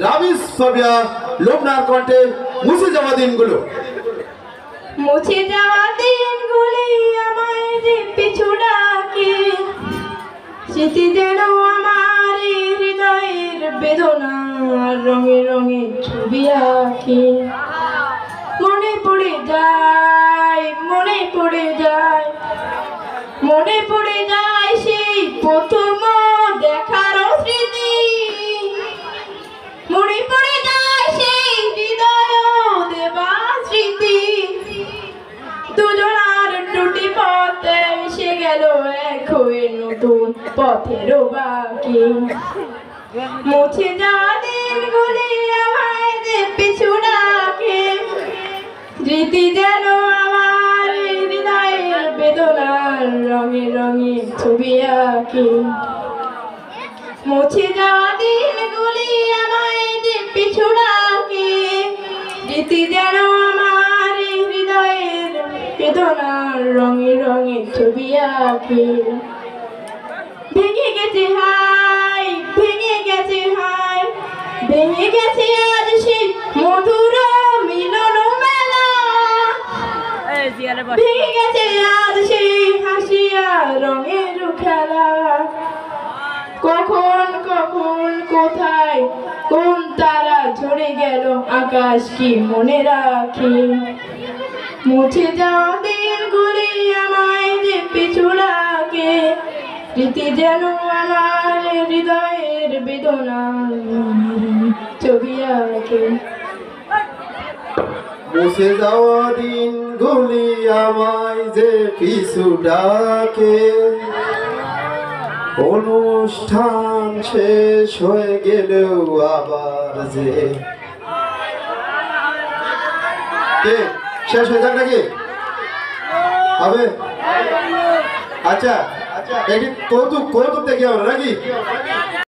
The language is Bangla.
রাবিস ফাবিয়া লোমনার কণ্ঠে মুছে যাওয়া দিনগুলো। মুছে যাওয়া দিনগুলি আমায় যে পিছু ডাকে, স্মৃতি যেন আমার হৃদয়ের বেদনার রঙে রঙে ছবি আঁকে। মনে পড়ে যায়, মনে পড়ে যায়, মনে পড়ে যায় সেই প্রথম দেখার স্মৃতি। মনে পড়ে যায় সেই হৃদয় দেবা স্মৃতি। দুজনার দুটি পথে মিশে গেল এক হয়ে নতুন পথের বাকি। মুছে যাওয়া দিনগুলি আমায় যে পিছু ডাকে, স্মৃতি যেন আমার হৃদয়ের বেদনার রঙে রঙে ছবি আঁকে। মুছে যাওয়া দিনগুলি আমায় যে পিছু ডাকে, স্মৃতি যেন আমার হৃদয়ের বেদনার রঙে রঙে ছবি আঁকে। ভেঙে গেছে হাই, ভেঙে গেছে হাই, ভেঙে গেছে আজ সেই মধুর মিলন মেলা। ভেঙে গেছে আজ সেই হাসিয়া রঙের খেলা। কখন কখন কোথায় কোন তারা ঝরে গেল, আকাশ কি মনে রাখে। মুছে যাওয়া দিনগুলি আমায় যে পিছু লাগে, স্মৃতি যেন আমার হৃদয়ের বেদনা ছবি আঁকে। মুছে যাওয়া দিনগুলি আমায় যে পিছু ডাকে, অনুষ্ঠান শেষ হয়ে গেলেও আবার যে শেষ হয়ে যাক নাকি হবে। আচ্ছা, এটি কৌতুক কৌতুক দেখি আমরা নাকি।